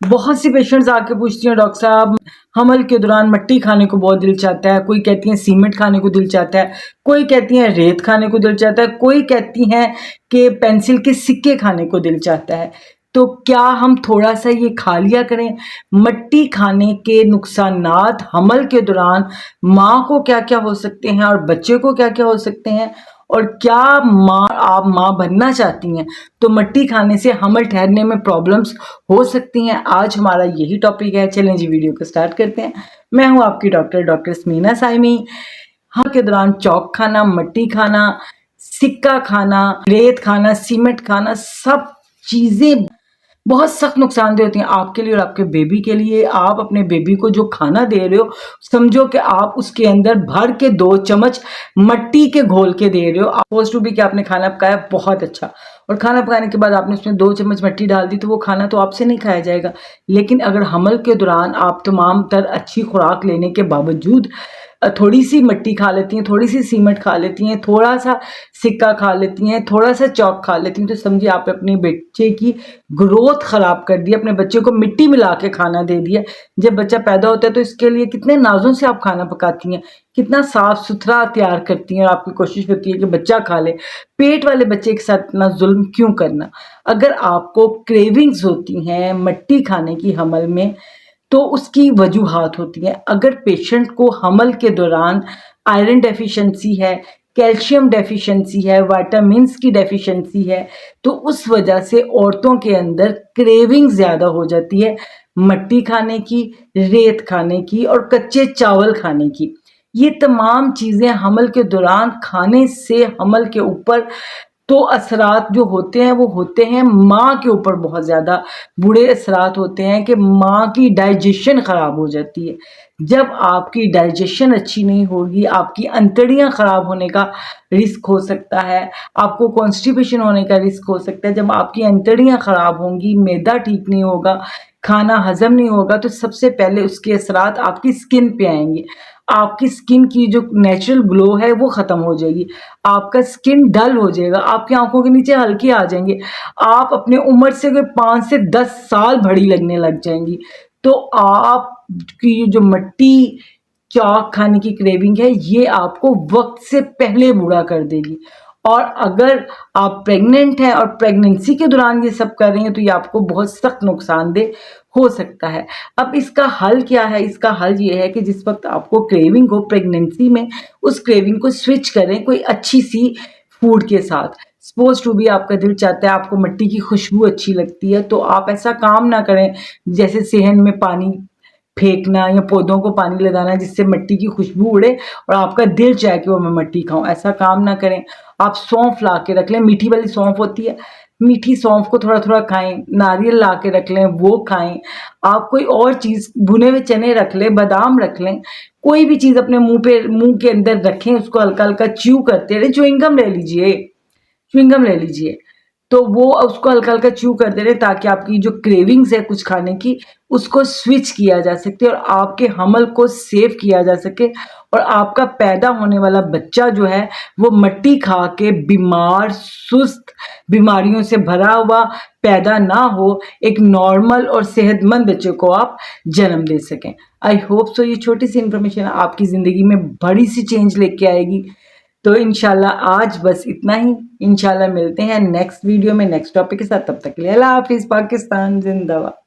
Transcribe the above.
بہت سی پیشنٹس آ کے پوچھتی ہیں ڈاکٹر صاحب حمل کے دوران مٹی کھانے کو بہت دل چاہتا ہے، کوئی کہتی ہیں سیمنٹ کھانے کو دل چاہتا ہے، کوئی کہتی ہیں ریت کھانے کو دل چاہتا ہے، کوئی کہتی ہیں کہ پینسل کے سکے کھانے کو دل چاہتا ہے۔ تو کیا ہم تھوڑا سا یہ کھا لیا کریں؟ مٹی کھانے کے نقصانات حمل کے دوران ماں کو کیا کیا ہو سکتے ہیں اور بچے کو کیا کیا ہو سکتے ہیں، اور کیا آپ ماں بننا چاہتی ہیں تو مٹی کھانے سے حمل ٹھہرنے میں پرابلمز ہو سکتی ہیں؟ آج ہمارا یہی ٹاپک ہے، چلیں جی ویڈیو کو سٹارٹ کرتے ہیں۔ میں ہوں آپ کی ڈاکٹر سمینا سائمی۔ حمل کے دوران چوک کھانا، مٹی کھانا، سکہ کھانا، ریت کھانا، سیمنٹ کھانا، سب چیزیں بہت سخت نقصان دہ ہوتی ہیں آپ کے لیے اور آپ کے بیبی کے لیے۔ آپ اپنے بیبی کو جو کھانا دے رہے ہو سمجھو کہ آپ اس کے اندر بھر کے 2 چمچ مٹی کے گھول کے دے رہے ہو۔ سپوز ٹو بھی کہ آپ نے کھانا پکایا بہت اچھا، اور کھانا پکانے کے بعد آپ نے اس میں 2 چمچ مٹی ڈال دی، تو وہ کھانا تو آپ سے نہیں کھایا جائے گا۔ لیکن اگر حمل کے دوران آپ تمام تر اچھی خوراک لینے کے باوجود تھوڑی سی مٹی کھا لیتی ہیں، تھوڑی سی سیمنٹ کھا لیتی ہیں، تھوڑا سا سکہ کھا لیتی ہیں، تھوڑا سا چوک کھا لیتی ہیں، تو سمجھے آپ اپنے بچے کی گروتھ خراب کر دی، اپنے بچے کو مٹی ملا کے کھانا دے دیا۔ جب بچہ پیدا ہوتا ہے تو اس کے لیے کتنے نازوں سے آپ کھانا پکاتی ہیں، کتنا صاف ستھرا تیار کرتی ہیں، اور آپ کی کوشش ہوتی ہے کہ بچہ کھا لے۔ پیٹ والے بچے کے ساتھ اتنا ظلم کیوں کرنا؟ اگر آپ کو کریونگز ہوتی ہیں مٹی کھانے کی حمل میں تو اس کی وجوہات ہوتی ہیں۔ اگر پیشنٹ کو حمل کے دوران آئرن ڈیفیشنسی ہے، کیلشیم ڈیفیشنسی ہے، وائٹامنس کی ڈیفیشنسی ہے، تو اس وجہ سے عورتوں کے اندر کریونگ زیادہ ہو جاتی ہے مٹی کھانے کی، ریت کھانے کی اور کچے چاول کھانے کی۔ یہ تمام چیزیں حمل کے دوران کھانے سے حمل کے اوپر تو اثرات جو ہوتے ہیں وہ ہوتے ہیں ماں کے اوپر بہت زیادہ برے اثرات ہوتے ہیں کہ ماں کی ڈائجیشن خراب ہو جاتی ہے۔ جب آپ کی ڈائجیشن اچھی نہیں ہوگی، آپ کی انتڑیاں خراب ہونے کا رسک ہو سکتا ہے، آپ کو کانسٹیپیشن ہونے کا رسک ہو سکتا ہے۔ جب آپ کی انتڑیاں خراب ہوں گی، معدہ ٹھیک نہیں ہوگا، کھانا ہضم نہیں ہوگا، تو سب سے پہلے اس کے اثرات آپ کی سکن پہ آئیں گے۔ آپ کی سکن کی جو نیچرل گلو ہے وہ ختم ہو جائے گی، آپ کا سکن ڈل ہو جائے گا، آپ کی آنکھوں کے نیچے ہلکے آ جائیں گے، آپ اپنے عمر سے 5 سے 10 سال بڑی لگنے لگ جائیں گی۔ تو آپ کی جو مٹی چاک کھانے کی کریونگ ہے یہ آپ کو وقت سے پہلے بوڑھا کر دے گی۔ اور اگر آپ پریگننٹ ہیں اور پریگننسی کے دوران یہ سب کر رہی ہیں تو یہ آپ کو بہت سخت نقصان دہ ہو سکتا ہے۔ اب اس کا حل کیا ہے؟ اس کا حل یہ ہے کہ جس وقت آپ کو کریونگ ہو پریگننسی میں، اس کریونگ کو سوئچ کریں کوئی اچھی سی فوڈ کے ساتھ۔ سپوز ٹو بھی آپ کا دل چاہتا ہے، آپ کو مٹی کی خوشبو اچھی لگتی ہے، تو آپ ایسا کام نہ کریں جیسے صحن میں پانی پھینکنا یا پودوں کو پانی لگانا جس سے مٹی کی خوشبو اڑے اور آپ کا دل چاہے کہ وہ میں مٹی کھاؤں۔ ایسا کام نہ کریں۔ آپ سونف لا کے رکھ لیں، میٹھی والی سونف ہوتی ہے، میٹھی سونف کو تھوڑا تھوڑا کھائیں، ناریل لا کے رکھ لیں وہ کھائیں۔ آپ کوئی اور چیز، بھنے ہوئے چنے رکھ لیں، بادام رکھ لیں، کوئی بھی چیز اپنے منہ کے اندر رکھیں، اس کو ہلکا ہلکا چیو کرتے رہیں۔ چوئنگم لے لیجئے، چوئنگم لے لیجئے، تو وہ اس کو ہلکا ہلکا چیو کرتے رہے تاکہ آپ کی جو کریونگز ہے کچھ کھانے کی اس کو سوئچ کیا جا سکے اور آپ کے حمل کو سیو کیا جا سکے، اور آپ کا پیدا ہونے والا بچہ جو ہے وہ مٹی کھا کے بیمار، سست، بیماریوں سے بھرا ہوا پیدا نہ ہو، ایک نارمل اور صحت مند بچے کو آپ جنم دے سکیں۔ آئی ہوپ سو یہ چھوٹی سی انفارمیشن آپ کی زندگی میں بڑی سی چینج لے کے آئے گی۔ تو انشاءاللہ آج بس اتنا ہی، انشاءاللہ ملتے ہیں نیکسٹ ویڈیو میں نیکسٹ ٹاپک کے ساتھ۔ تب تک کے لیے اللہ حافظ۔ پاکستان زندہ باد۔